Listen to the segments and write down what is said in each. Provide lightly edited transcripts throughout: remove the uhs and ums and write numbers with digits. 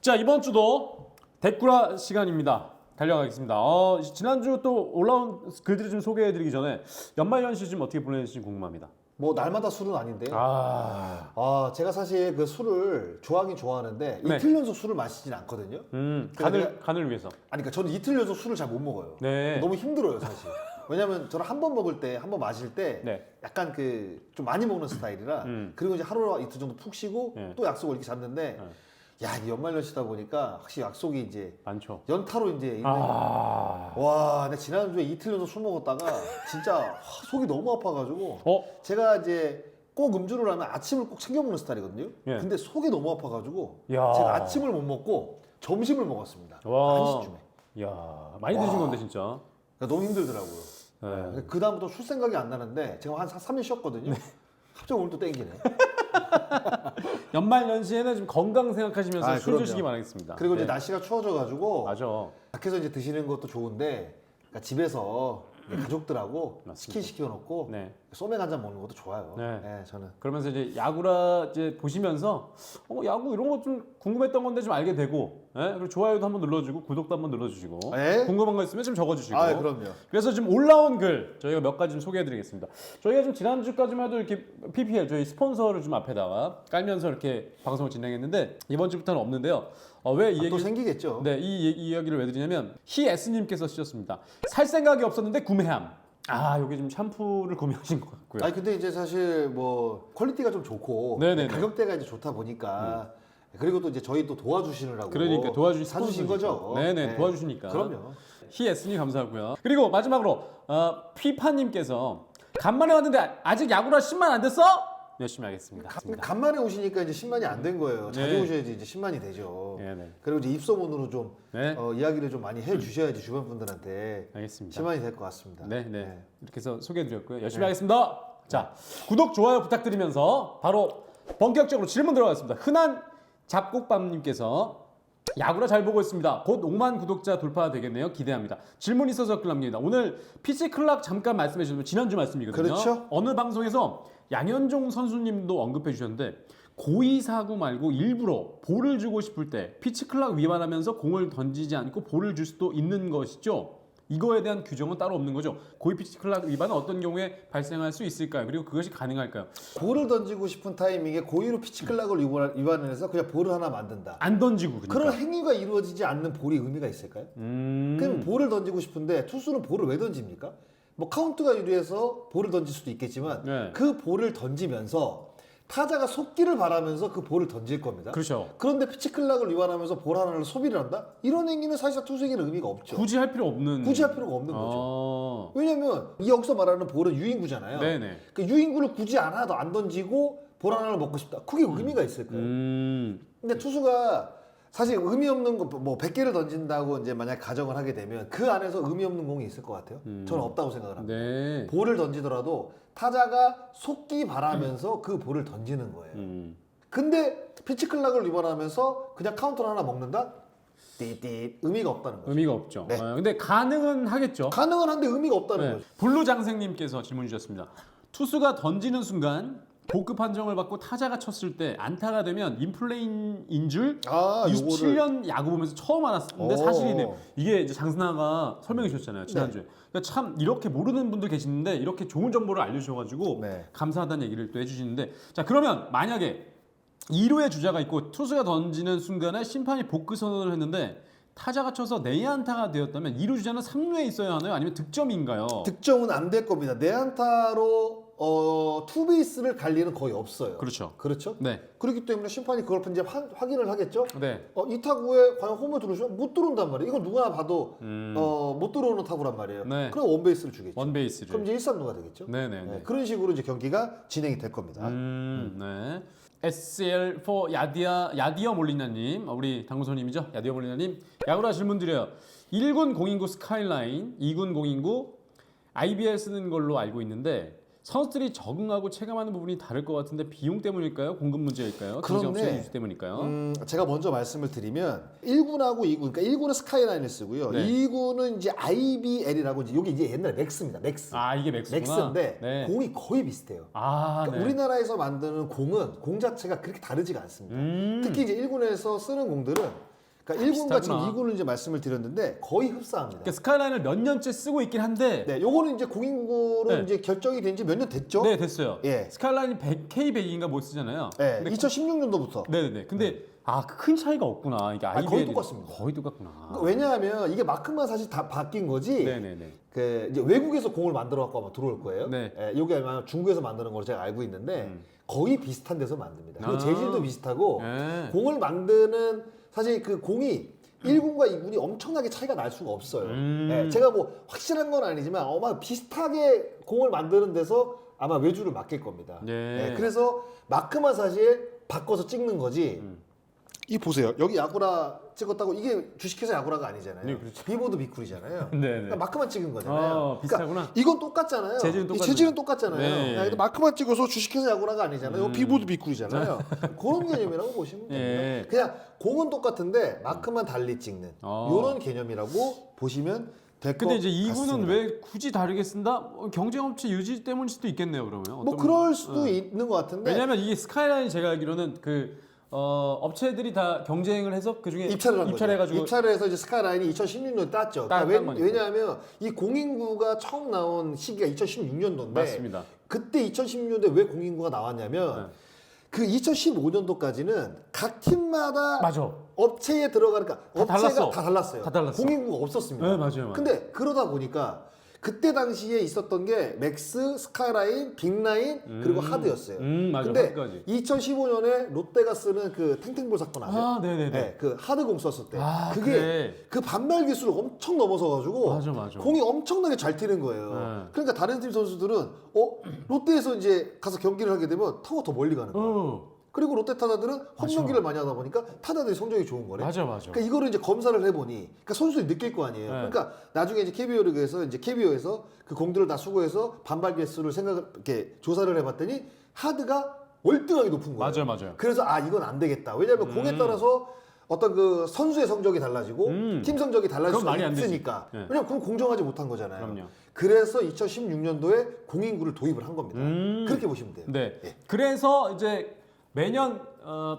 자, 이번 주도 댓글화 시간입니다. 달려가겠습니다. 지난주 또 올라온 글들을 좀 소개해드리기 전에 연말연시 좀 어떻게 보내는지 궁금합니다. 뭐 날마다 술은 아닌데요. 제가 사실 그 술을 좋아하긴 좋아하는데 네. 이틀 연속 술을 마시진 않거든요. 간을 위해서. 그러니까 저는 이틀 연속 술을 잘 못 먹어요. 네. 너무 힘들어요, 사실. 왜냐면 저는 한 번 먹을 때, 한 번 마실 때 네. 약간 그 좀 많이 먹는 스타일이라 그리고 이제 하루 이틀 정도 푹 쉬고 네. 또 약속을 이렇게 잡는데 야, 이 연말연시다 보니까 확실히 약속이 이제 많죠. 연타로 이제 있는 와, 근데 지난주에 이틀 연속 술 먹었다가 진짜 속이 너무 아파가지고 제가 이제 꼭 음주를 하면 아침을 꼭 챙겨 먹는 스타일이거든요. 예. 근데 속이 너무 아파가지고 야. 제가 아침을 못 먹고 점심을 먹었습니다. 와. 1시쯤에. 이야, 많이 드신 건데 진짜. 그러니까 너무 힘들더라고요. 네. 그 다음부터 술 생각이 안 나는데 제가 한 3일 쉬었거든요. 갑자기 오늘 또 땡기네. 연말연시에는 좀 건강 생각하시면서 술 그럼요. 드시기 바라겠습니다. 그리고 이제 네. 날씨가 추워져가지고 맞아. 밖에서 이제 드시는 것도 좋은데 그러니까 집에서 가족들하고 맞습니다. 치킨 시켜놓고 네. 소맥 한 잔 먹는 것도 좋아요. 네. 네, 저는. 그러면서 이제 야구라 이제 보시면서 야구 이런 거 좀 궁금했던 건데 좀 알게 되고, 그리고 좋아요도 한번 눌러주고 구독도 한번 눌러주시고, 네. 궁금한 거 있으면 좀 적어주시고. 그럼요. 그래서 지금 올라온 글 저희가 몇 가지 좀 소개해드리겠습니다. 저희가 좀 지난주까지만 해도 이렇게 PPL 저희 스폰서를 좀 앞에다가 깔면서 이렇게 방송을 진행했는데 이번 주부터는 없는데요. 왜 이 또 얘기? 생기겠죠. 네, 이 이야기를 왜 드리냐면 히에스님께서 쓰셨습니다. 살 생각이 없었는데 구매함. 여기 좀 샴푸를 구매하신 것 같고요. 아니 근데 이제 사실 뭐 퀄리티가 좀 좋고 네네네. 가격대가 이제 좋다 보니까 그리고 또 이제 저희 또 도와주시느라고 그러니까 사주신 거죠. 네네, 네. 도와주시니까. 그럼요. 히에스님 감사하고요. 그리고 마지막으로 피파님께서 간만에 왔는데 아직 야구라 10만 안 됐어? 열심히 하겠습니다. 간만에 오시니까 이제 10만이 안 된 거예요. 자주 네. 오셔야지 이제 10만이 되죠. 네네. 그리고 이제 입소문으로 좀 네. 이야기를 좀 많이 해주셔야지 주변 분들한테 알겠습니다. 10만이 될 것 같습니다. 네. 이렇게 해서 소개해드렸고요. 열심히 네. 하겠습니다. 자, 구독, 좋아요 부탁드리면서 바로 본격적으로 질문 들어가겠습니다. 흔한 잡곡밥님께서 야구라 잘 보고 있습니다. 곧 5만 구독자 돌파 되겠네요. 기대합니다. 질문 있어서 댓글 남깁니다. 오늘 PC 클락 잠깐 말씀해 주셨는데 지난주 말씀이거든요. 그렇죠. 어느 방송에서 양현종 선수님도 언급해 주셨는데 고의 사구 말고 일부러 볼을 주고 싶을 때 피치 클락 위반하면서 공을 던지지 않고 볼을 줄 수도 있는 것이죠. 이거에 대한 규정은 따로 없는 거죠. 고의 피치 클락 위반은 어떤 경우에 발생할 수 있을까요? 그리고 그것이 가능할까요? 볼을 던지고 싶은 타이밍에 고의로 피치클락을 위반을 해서 그냥 볼을 하나 만든다. 안 던지고 그러니까. 그런 행위가 이루어지지 않는 볼이 의미가 있을까요? 그럼 볼을 던지고 싶은데 투수는 볼을 왜 던집니까? 뭐 카운트가 유리해서 볼을 던질 수도 있겠지만 네. 그 볼을 던지면서 타자가 속기를 바라면서 그 볼을 던질 겁니다. 그렇죠. 그런데 피치클락을 위반하면서 볼 하나를 소비를 한다? 이런 행위는 사실상 투수에게는 의미가 없죠. 굳이 할 필요 없는. 굳이 할 필요가 없는 거죠. 거죠. 왜냐면 여기서 말하는 볼은 유인구잖아요. 네네. 그 유인구를 굳이 하나도 안 던지고 볼 하나를 먹고 싶다. 그게 의미가 있을까요? 근데 투수가 사실 의미 없는 거, 뭐 100개를 던진다고 이제 만약 가정을 하게 되면 그 안에서 의미 없는 공이 있을 것 같아요. 저는 없다고 생각을 합니다. 네. 볼을 던지더라도 타자가 속기 바라면서 그 볼을 던지는 거예요. 근데 피치클락을 위반하면서 그냥 카운트를 하나 먹는다? 띠띠 의미가 없다는 거죠. 의미가 없죠. 네. 근데 가능은 하겠죠. 가능은 한데 의미가 없다는 네. 거죠. 블루장생님께서 질문 주셨습니다. 투수가 던지는 순간 보급 판정을 받고 타자가 쳤을 때 안타가 되면 인플레인인 줄 27년 야구 보면서 처음 알았는데 사실이네요. 이게 이제 장승아가 설명해 주셨잖아요. 지난주에. 그러니까 참 이렇게 모르는 분들 계시는데 이렇게 좋은 정보를 알려주셔가지고 네. 감사하다는 얘기를 또 해주시는데 자 그러면 만약에 2루의 주자가 있고 투수가 던지는 순간에 심판이 복구 선언을 했는데 타자가 쳐서 내야안타가 되었다면 2루 주자는 3루에 있어야 하나요? 아니면 득점인가요? 득점은 안 될 겁니다. 내안타로 투베이스를 갈 일은 거의 없어요. 그렇죠. 그렇죠? 네. 그렇기 때문에 심판이 그걸 이제 확인을 하겠죠? 네. 이 타구에 과연 홈을 들어오시면 못 들어온단 말이에요. 이건 누구나 봐도 못 들어오는 타구란 말이에요. 네. 그럼 원베이스를 주겠죠. 원베이스를. 그럼 이제 1-3루가 되겠죠? 네네네. 네, 그런 식으로 이제 경기가 진행이 될 겁니다. 네. SL4 야디어 몰리나님, 우리 당구손님이죠? 야디어 몰리나님, 야구라 질문 드려요. 1군 공인구 스카이라인, 2군 공인구 IBL 쓰는 걸로 알고 있는데 선수들이 적응하고 체감하는 부분이 다를 것 같은데 비용 때문일까요? 공급 문제일까요? 경쟁 업체 유지 때문일까요? 제가 먼저 말씀을 드리면 1군하고 2군, 그러니까 1군은 스카이라인을 쓰고요. 네. 2군은 이제 IBL이라고 이제 여기 이제 옛날에 맥스입니다. 맥스. 이게 맥스구나. 맥스인데 네. 공이 거의 비슷해요. 그러니까 네. 우리나라에서 만드는 공은 공 자체가 그렇게 다르지가 않습니다. 특히 이제 1군에서 쓰는 공들은 그러니까 1군과 지금 비슷하구나. 2군을 이제 말씀을 드렸는데 거의 흡사합니다. 그러니까 스카이라인을 몇 년째 쓰고 있긴 한데 네, 요거는 이제 공인구로 네. 이제 결정이 된 지 몇 년 됐죠? 네, 됐어요. 예. 스카이라인이 K100인가 뭐 쓰잖아요. 네, 근데 2016년도부터. 네네네. 근데 큰 차이가 없구나. 이게 거의 IBL이 똑같습니다. 거의 똑같구나. 왜냐하면 이게 마크만 사실 다 바뀐 거지. 네네네. 그 이제 외국에서 공을 만들어 갖고 아마 들어올 거예요. 네. 예, 이게 아마 중국에서 만드는 걸로 제가 알고 있는데 거의 비슷한 데서 만듭니다. 그리고 재질도 비슷하고 네. 공을 만드는 사실 그 공이 1군과 2군이 엄청나게 차이가 날 수가 없어요. 예, 제가 뭐 확실한 건 아니지만 아마 비슷하게 공을 만드는 데서 아마 외주를 맡길 겁니다. 네. 예, 그래서 마크만 사실 바꿔서 찍는 거지. 이 보세요. 여기 야구라 찍었다고 이게 주식회사 야구라가 아니잖아요. 네, 그렇죠. 비보드 비쿨이잖아요. 네네. 그러니까 마크만 찍은 거잖아요. 비슷하구나. 그러니까 이건 똑같잖아요. 재질은 이 똑같네. 재질은 똑같잖아요. 네. 근데 마크만 찍어서 주식회사 야구라가 아니잖아요. 비보드 비쿨이잖아요. 그런 개념이라고 보시면 됩니다. 예. 그냥 공은 똑같은데 마크만 달리 찍는 이런 개념이라고 보시면 될 것 근데 이제 같습니다. 2군은 왜 굳이 다르게 쓴다? 경쟁업체 유지 때문일 수도 있겠네요, 그러면. 뭐 어떤 그럴 수도 있는 것 같은데 왜냐면 이게 스카이라인 제가 알기로는 업체들이 다 경쟁을 해서 그 중에 입찰을 한 거죠. 해가지고 입찰을 해서 이제 스카이라인이 2016년에 땄죠. 딴 그러니까 거니까. 왜냐하면 이 공인구가 처음 나온 시기가 2016년도인데 맞습니다. 그때 2016년도에 왜 공인구가 나왔냐면 네. 그 2015년도까지는 각 팀마다 맞아. 업체에 들어가니까 다 업체가 달랐어. 다 달랐어요. 다 달랐어. 공인구가 없었습니다. 네, 맞아요. 근데 그러다 보니까 그때 당시에 있었던 게 맥스, 스카이라인, 빅라인 그리고 하드였어요. 맞아. 근데 하드까지. 2015년에 롯데가 쓰는 그 탱탱볼 사건 아세요? 네네네. 네, 그 하드공 썼을 때 그게 그래. 그 반발 기술을 엄청 넘어서가지고 맞아. 공이 엄청나게 잘 튀는 거예요. 네. 그러니까 다른 팀 선수들은 롯데에서 이제 가서 경기를 하게 되면 타고 더 멀리 가는 거예요. 그리고 롯데 타자들은 홈런기를 많이 하다 보니까 타자들이 성적이 좋은 거네. 맞아. 그러니까 이거를 이제 검사를 해보니, 그러니까 선수들이 느낄 거 아니에요. 네. 그러니까 나중에 이제 KBO 리그에서 이제 KBO에서 그 공들을 다 수거해서 반발 개수를 이렇게 조사를 해봤더니 하드가 월등하게 높은 거예요. 맞아요. 그래서 이건 안 되겠다. 왜냐하면 공에 따라서 어떤 그 선수의 성적이 달라지고 팀 성적이 달라질 그건 수가 말이 안 되지. 있으니까. 네. 왜냐면 그건 공정하지 못한 거잖아요. 그럼요. 그래서 2016년도에 공인구를 도입을 한 겁니다. 그렇게 보시면 돼요. 네. 예. 그래서 이제 매년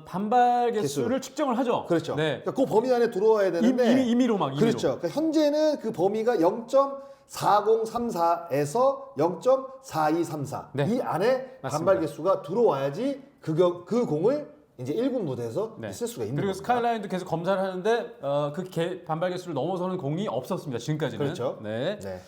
반발 개수를 측정을 하죠. 그렇죠. 네. 그러니까 그 범위 안에 들어와야 되는데 임의로 막. 임의로. 그렇죠. 그러니까 현재는 그 범위가 0.4034에서 0.4234 네. 이 안에 맞습니다. 반발 개수가 들어와야지 그 공을 이제 1군 무대에서 네. 쓸 수가 있는 그리고 겁니다. 스카이라인도 계속 검사를 하는데 반발 개수를 넘어서는 공이 없었습니다. 지금까지는. 그렇죠. 네. 네.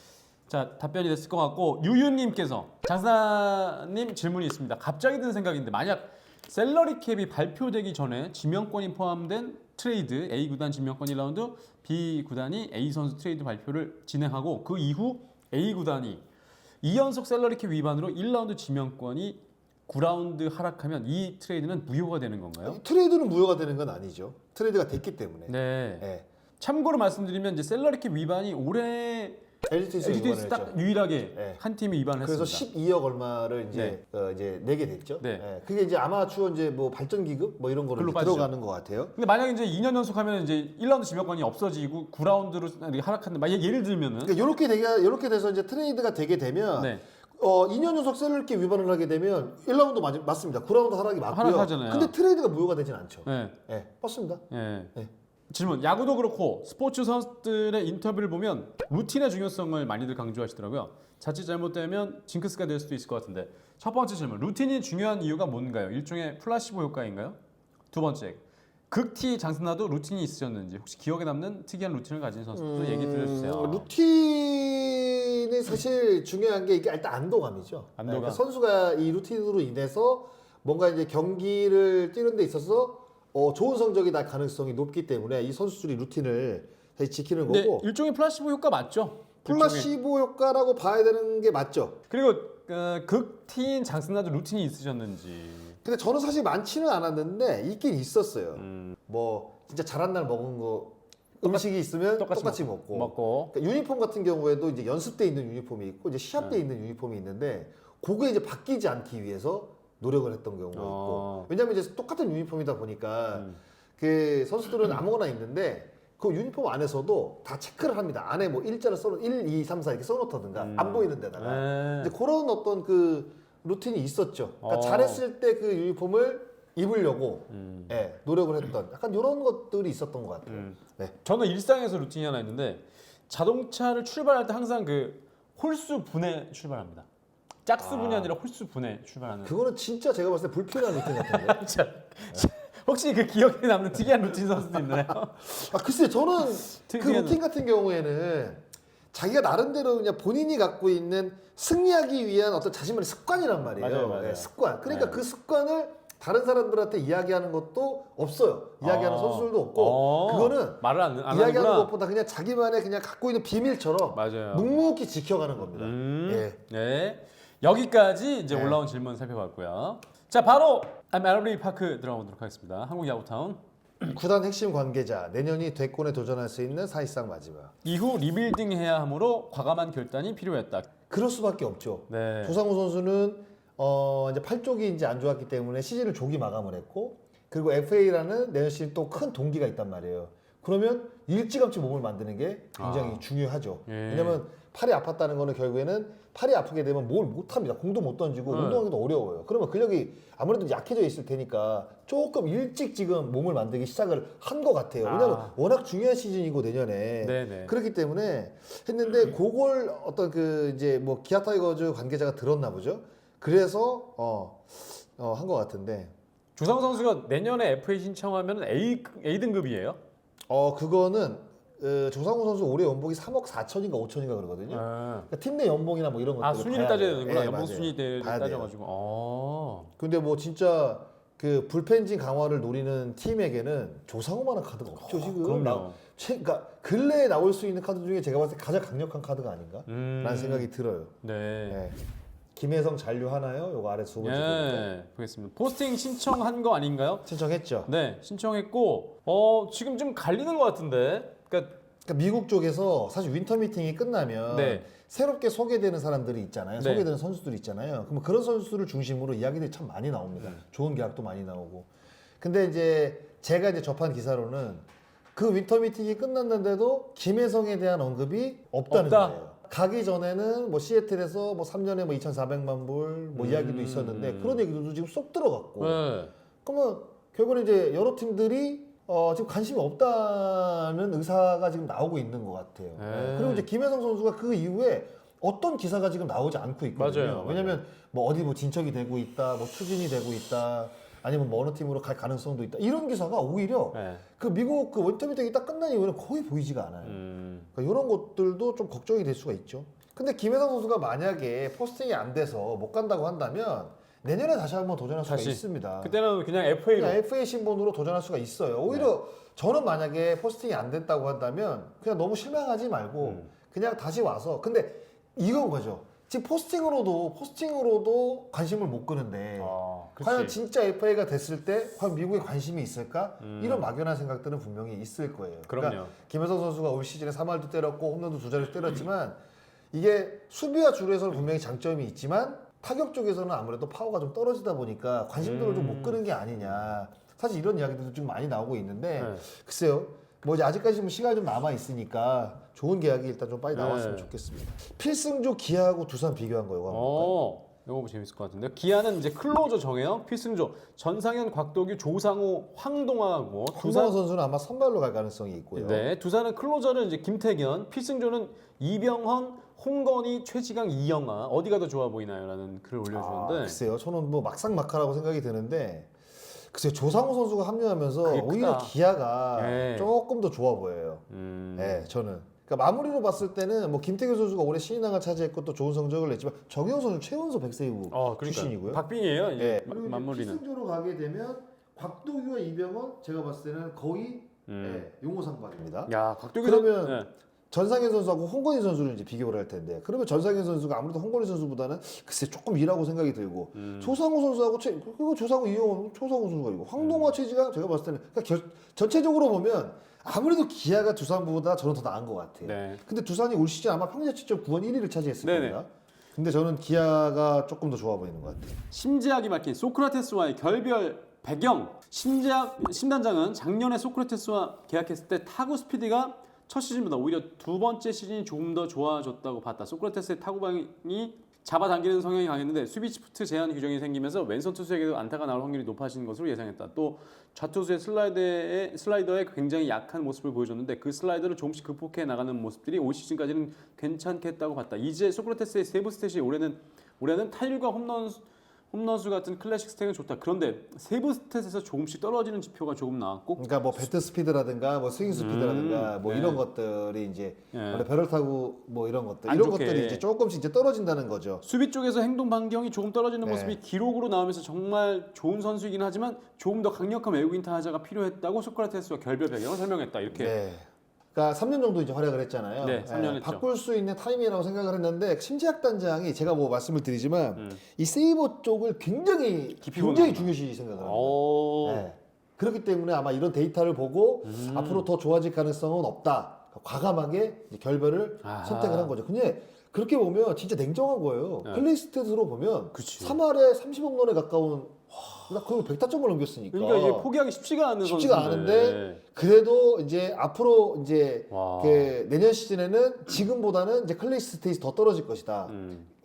자, 답변이 됐을 것 같고 유유님께서 장사님 질문이 있습니다. 갑자기 든 생각인데 만약 셀러리 캡이 발표되기 전에 지명권이 포함된 트레이드 A 구단 지명권 1라운드, B 구단이 A 선수 트레이드 발표를 진행하고 그 이후 A 구단이 2연속 셀러리 캡 위반으로 1라운드 지명권이 9라운드 하락하면 이 트레이드는 무효가 되는 건가요? 트레이드는 무효가 되는 건 아니죠. 트레이드가 됐기 때문에. 네. 네. 참고로 말씀드리면 이제 셀러리 캡 위반이 올해 LG에서 LG에서 딱 유일하게 네. 한 팀이 위반을 그래서 했습니다. 12억 얼마를 이제 내게 됐죠. 네. 그게 이제 아마추어 이제 뭐 발전 기급 뭐 이런 거로 글로 이제 빠지죠. 들어가는 것 같아요. 근데 만약에 이제 2년 연속하면 이제 1라운드 지명권이 없어지고 9라운드로 하락하는데 만약 예를 들면은 그러니까 이렇게 돼서 이제 트레이드가 되게 되면 네. 2년 연속 셀러리캡 위반을 하게 되면 1라운드 맞습니다. 9라운드 하락이 맞고요. 하락하잖아요. 근데 트레이드가 무효가 되진 않죠. 네. 네, 맞습니다. 예. 네. 질문. 야구도 그렇고 스포츠 선수들의 인터뷰를 보면 루틴의 중요성을 많이들 강조하시더라고요. 자칫 잘못되면 징크스가 될 수도 있을 것 같은데. 첫 번째 질문. 루틴이 중요한 이유가 뭔가요? 일종의 플라시보 효과인가요? 두 번째. 극티 장스나도 루틴이 있으셨는지 혹시 기억에 남는 특이한 루틴을 가진 선수도 얘기 들려주세요. 루틴이 사실 중요한 게 이게 일단 안도감이죠. 안도감. 그러니까 선수가 이 루틴으로 인해서 뭔가 이제 경기를 뛰는 데 있어서 좋은 성적이 날 가능성이 높기 때문에 이 선수들이 루틴을 다시 지키는 근데 거고 일종의 플라시보 효과 맞죠? 플라시보 효과라고 봐야 되는 게 맞죠. 그리고 극티인 장스나도 루틴이 있으셨는지. 근데 저는 사실 많지는 않았는데 있긴 있었어요. 뭐 진짜 잘한 날 먹은 거 음식이 있으면 똑같이 먹고. 그러니까 유니폼 같은 경우에도 이제 연습 때 있는 유니폼이 있고 이제 시합 때 있는 유니폼이 있는데 그게 이제 바뀌지 않기 위해서 노력을 했던 경우가 있고. 왜냐면 이제 똑같은 유니폼이다 보니까 그 선수들은 아무거나 있는데 그 유니폼 안에서도 다 체크를 합니다. 안에 뭐 일자를 1, 2, 3, 4 이렇게 써놓다든가 안 보이는 데다가. 이제 그런 어떤 그 루틴이 있었죠. 그러니까 잘했을 때 그 유니폼을 입으려고 예, 노력을 했던 약간 이런 것들이 있었던 것 같아요. 네. 저는 일상에서 루틴이 하나 있는데 자동차를 출발할 때 항상 그 홀수 분에 출발합니다. 짝수 분이 아니라 홀수 분에 출발하는. 그거는 진짜 제가 봤을 때 불필요한 루틴 같은데. 자, 혹시 그 기억에 남는 특이한 루틴 선수도 있나요? 아 글쎄 저는 그 특이한 루틴 같은 경우에는 자기가 나름대로 그냥 본인이 갖고 있는 승리하기 위한 어떤 자신만의 습관이란 말이에요. 맞아요. 예, 습관. 그러니까 네. 그 습관을 다른 사람들한테 이야기하는 것도 없어요. 이야기하는 선수들도 없고 그거는 말을 안 이야기하는 하는구나. 것보다 그냥 자기만의 그냥 갖고 있는 비밀처럼 맞아요. 묵묵히 지켜가는 겁니다. 예. 네. 여기까지 이제 네. 올라온 질문 살펴봤고요. 자, 바로 MLB 파크 들어가보도록 하겠습니다. 한국 야구타운. 구단 핵심 관계자 내년이 대권에 도전할 수 있는 사실상 마지막. 이후 리빌딩 해야 하므로 과감한 결단이 필요했다. 그럴 수밖에 없죠. 네. 조상우 선수는 이제 팔 쪽이 이제 안 좋았기 때문에 시즌을 조기 마감을 했고 그리고 FA라는 내년 시즌 또 큰 동기가 있단 말이에요. 그러면 일찌감치 몸을 만드는 게 굉장히 중요하죠. 예. 왜냐면 팔이 아팠다는 거는 결국에는 팔이 아프게 되면 뭘 못합니다. 공도 못 던지고 운동하기도 어려워요. 그러면 근력이 아무래도 약해져 있을 테니까 조금 일찍 지금 몸을 만들기 시작을 한 것 같아요. 왜냐면 워낙 중요한 시즌이고 내년에 네네. 그렇기 때문에 했는데 그걸 어떤 그 이제 뭐 기아 타이거즈 관계자가 들었나 보죠. 그래서 한 것 같은데 조상우 선수가 내년에 FA 신청하면 A 등급이에요? 그거는 조상우 선수 올해 연봉이 3억 4천인가 5천인가 그러거든요. 그러니까 팀 내 연봉이나 뭐 이런 것들 순위를 따져야 되는구나. 네, 연봉 맞아요. 순위를 봐야 돼요. 따져가지고. 근데 뭐 진짜 그 불펜진 강화를 노리는 팀에게는 조상우만한 카드가 없죠 지금. 그럼요. 그러니까 근래에 나올 수 있는 카드 중에 제가 봤을 때 가장 강력한 카드가 아닌가? 라는 생각이 들어요. 네. 네. 김혜성 잔류하나요? 요거 아래 두 번째. 네. 보겠습니다. 포스팅 신청한 거 아닌가요? 신청했죠. 네, 신청했고 지금 좀 갈리는 것 같은데. 그러니까 미국 쪽에서 사실 윈터 미팅이 끝나면 네. 새롭게 소개되는 사람들이 있잖아요. 네. 소개되는 선수들이 있잖아요. 그럼 그런 선수들을 중심으로 이야기들이 참 많이 나옵니다. 좋은 계약도 많이 나오고. 근데 이제 제가 이제 접한 기사로는 그 윈터 미팅이 끝났는데도 김혜성에 대한 언급이 없다는 없다. 거예요. 가기 전에는 뭐 시애틀에서 뭐 3년에 뭐 2,400만 불 뭐 이야기도 있었는데 그런 얘기도 지금 쏙 들어갔고. 네. 그러면 결국은 이제 여러 팀들이 지금 관심이 없다는 의사가 지금 나오고 있는 것 같아요. 네. 그리고 이제 김혜성 선수가 그 이후에 어떤 기사가 지금 나오지 않고 있거든요. 맞아요. 왜냐면 뭐 어디 뭐 진척이 되고 있다, 뭐 추진이 되고 있다, 아니면 뭐 어느 팀으로 갈 가능성도 있다. 이런 기사가 오히려 네. 그 미국 그 원터 미팅이 딱 끝난 이후에는 거의 보이지가 않아요. 그러니까 이런 것들도 좀 걱정이 될 수가 있죠. 근데 김혜성 선수가 만약에 포스팅이 안 돼서 못 간다고 한다면 내년에 다시 한번 도전할 수가 있습니다. 그때는 그냥 FA로. 그냥 FA 신분으로 도전할 수가 있어요. 오히려 저는 만약에 포스팅이 안 됐다고 한다면 그냥 너무 실망하지 말고 그냥 다시 와서 근데 이건 거죠. 지금 포스팅으로도 관심을 못 끄는데 과연 진짜 FA가 됐을 때 과연 미국에 관심이 있을까? 이런 막연한 생각들은 분명히 있을 거예요. 그럼요. 그러니까 김혜성 선수가 올 시즌에 3할도 때렸고 홈런도 2자릿수 때렸지만 이게 수비와 주루에서는 분명히 장점이 있지만 타격 쪽에서는 아무래도 파워가 좀 떨어지다 보니까 관심도를 좀 못 끄는 게 아니냐. 사실 이런 이야기들도 좀 많이 나오고 있는데 글쎄요. 뭐 이제 아직까지 좀 시간이 좀 남아 있으니까 좋은 계약이 일단 좀 빨리 나왔으면 좋겠습니다. 필승조 기아하고 두산 비교한 거예요. 이거 뭐 재밌을 것 같은데요. 기아는 이제 클로저 정해요. 필승조 전상현, 곽도규, 조상우, 황동화고 황동원 선수는 아마 선발로 갈 가능성이 있고요. 네, 두산은 클로저는 이제 김태견, 필승조는 이병헌, 홍건희, 최지강, 이영하 어디가 더 좋아 보이나요?라는 글을 올려주는데 글쎄요. 저는 뭐 막상막하라고 생각이 드는데 글쎄요. 조상우 선수가 합류하면서 그게 오히려 크다. 기아가 네. 조금 더 좋아 보여요. 네, 저는. 그러니까 마무리로 봤을 때는 뭐 김태균 선수가 올해 신인왕을 차지했고 또 좋은 성적을 냈지만 정영 선수 최연소 백세이브 출신이고요. 박빙이에요. 네. 그리고 마무리는. 필승조로 가게 되면 곽도규와 이병헌 제가 봤을 때는 거의 용호상박입니다. 야, 곽도규 그러면 네. 전상현 선수하고 홍건희 선수를 이제 비교를 할 텐데 그러면 전상현 선수가 아무래도 홍건희 선수보다는 글쎄 조금 위라고 생각이 들고 조상우 선수하고 그리고 조상우 이용호 조상우 선수가 있고 황동화 최지가 제가 봤을 때는 그러니까 전체적으로 보면 아무래도 기아가 두산보다 저는 더 나은 것 같아요. 네. 근데 두산이 올 시즌 아마 평균자책점 9원 1위를 차지했을 네네. 겁니다. 근데 저는 기아가 조금 더 좋아 보이는 것 같아요. 심재학이 밝힌 소크라테스와의 결별 배경. 심단장은 작년에 소크라테스와 계약했을 때 타구 스피드가 첫 시즌보다 오히려 두 번째 시즌이 조금 더 좋아졌다고 봤다. 소크라테스의 타구방이 잡아당기는 성향이 강했는데 수비 시프트 제한 규정이 생기면서 왼손 투수에게도 안타가 나올 확률이 높아진 것으로 예상했다. 또 좌투수의 슬라이더에 굉장히 약한 모습을 보여줬는데 그 슬라이더를 조금씩 극복해 나가는 모습들이 올 시즌까지는 괜찮겠다고 봤다. 이제 소크라테스의 세이브 스탯이 올해는 타율과 홈런수 같은 클래식 스탯은 좋다. 그런데 세이브 스탯에서 조금씩 떨어지는 지표가 조금 나왔고, 그러니까 뭐 배트 스피드라든가 뭐 스윙 스피드라든가 뭐 네. 이런 것들이 이제 네. 원래 배럴 타고 뭐 이런 것들 안 이런 좋게. 것들이 이제 조금씩 이제 떨어진다는 거죠. 수비 쪽에서 행동 반경이 조금 떨어지는 네. 모습이 기록으로 나오면서 정말 좋은 선수이긴 하지만 조금 더 강력한 외국인 타자가 필요했다고 소크라테스와 결별 배경을 설명했다. 이렇게. 네. 그러니까 3년 정도 이제 활약을 했잖아요. 네, 3년 했죠. 바꿀 수 있는 타이밍이라고 생각을 했는데 심지학 단장이 제가 뭐 말씀을 드리지만 이 세이버 쪽을 굉장히 깊이 굉장히 보는구나. 중요시 생각을 합니다. 오. 네. 그렇기 때문에 아마 이런 데이터를 보고 앞으로 더 좋아질 가능성은 없다. 과감하게 이제 결별을 아하. 선택을 한 거죠. 근데 그렇게 보면 진짜 냉정한 거예요. 네. 플레이스탯으로 보면 그치. 3할에 30홈런에 가까운 거의 100타점을 넘겼으니까. 그러니까 이게 포기하기 쉽지가 않은 쉽지가 선수인데. 않은데 그래도 이제 앞으로 이제 와. 그 내년 시즌에는 지금보다는 이제 클래식 스테이지 더 떨어질 것이다.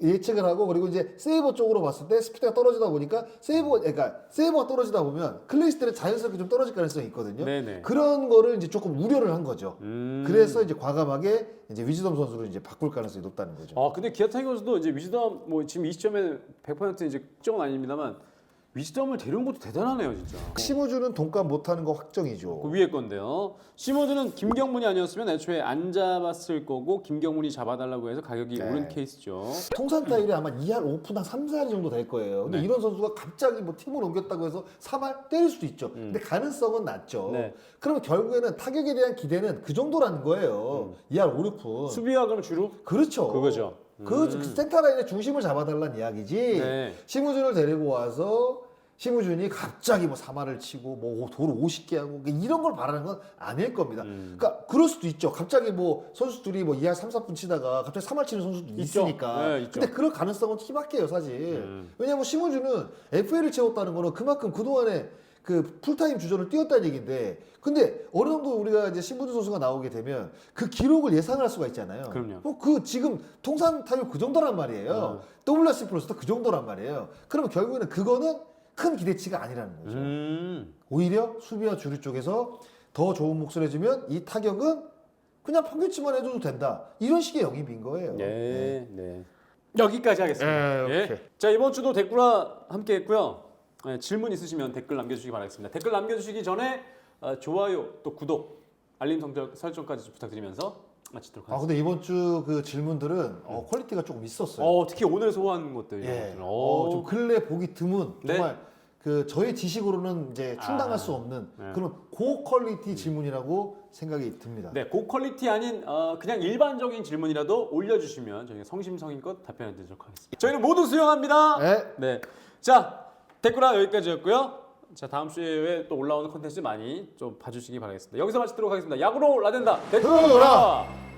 예측을 하고 그리고 이제 세이버 쪽으로 봤을 때 스피드가 떨어지다 보니까 세이버가 떨어지다 보면 클래식 때는 자연스럽게 좀 떨어질 가능성이 있거든요. 네네. 그런 거를 이제 조금 우려를 한 거죠. 음. 그래서 이제 과감하게 이제 위즈덤 선수를 이제 바꿀 가능성이 높다는 거죠. 아 근데 기아 타이거즈도 이제 위즈덤 뭐 지금 이 시점에 100% 이제 걱정은 아닙니다만 위즈덤을 데려온 것도 대단하네요 진짜. 심우주는 돈값 못하는 거 확정이죠. 그 위에 건데요. 시모드는 김경문이 아니었으면 애초에 안 잡았을 거고 김경문이 잡아달라고 해서 가격이 네. 오른 케이스죠. 통산 타율이 아마 2할 오픈한 3, 4할 정도 될 거예요. 근데 네. 이런 선수가 갑자기 뭐 팀을 옮겼다고 해서 3할 때릴 수도 있죠. 근데 가능성은 낮죠. 네. 그러면 결국에는 타격에 대한 기대는 그 정도라는 거예요. 2할 5, 6푼. 수비와 그럼 주로 그렇죠. 그거죠. 그 센터라인의 중심을 잡아달라는 이야기지. 네. 심우준을 데리고 와서 심우준이 갑자기 뭐 3할을 치고 뭐 도루 50개 하고 이런 걸 바라는 건 아닐 겁니다. 그러니까 그럴 수도 있죠. 갑자기 뭐 선수들이 뭐 2할 3, 4분 치다가 갑자기 3할 치는 선수도 있죠. 있으니까. 네, 있죠. 근데 그럴 가능성은 희박해요, 사실. 왜냐면 심우준은 FA를 채웠다는 거는 그만큼 그동안에 그 풀타임 주전을 뛰었다는 얘기인데 근데 어느 정도 우리가 이제 신부준 선수가 나오게 되면 그 기록을 예상할 수가 있잖아요. 그럼요. 뭐 그 지금 통산 타율 그 정도란 말이에요. WRC 플러스도 그 정도란 말이에요. 그러면 결국에는 그거는 큰 기대치가 아니라는 거죠. 오히려 수비와 주루 쪽에서 더 좋은 몫을 해주면 이 타격은 그냥 평균치만 해줘도 된다. 이런 식의 영입인 거예요. 네, 네. 여기까지 하겠습니다. 네, 예. 오케이. 자 이번 주도 댓글과 함께 했고요. 질문 있으시면 댓글 남겨주시기 바라겠습니다. 댓글 남겨주시기 전에 좋아요 또 구독 알림 설정까지 좀 부탁드리면서 마치도록 하겠습니다. 근데 이번 주 그 질문들은 퀄리티가 조금 있었어요. 특히 오늘 소화한 것들 이런 예. 것들. 좀 근래 보기 드문 네. 정말 그 저의 지식으로는 이제 충당할 수 없는 그런 고퀄리티 질문이라고 생각이 듭니다. 네, 고퀄리티 아닌 그냥 일반적인 질문이라도 올려주시면 저희가 성심성의껏 답변해 드리도록 하겠습니다. 저희는 모두 수용합니다. 네. 네. 자, 댓글아 여기까지였고요. 자, 다음 주에 또 올라오는 콘텐츠 많이 좀 봐주시기 바라겠습니다. 여기서 마치도록 하겠습니다. 야구로 라덴다 댓글아.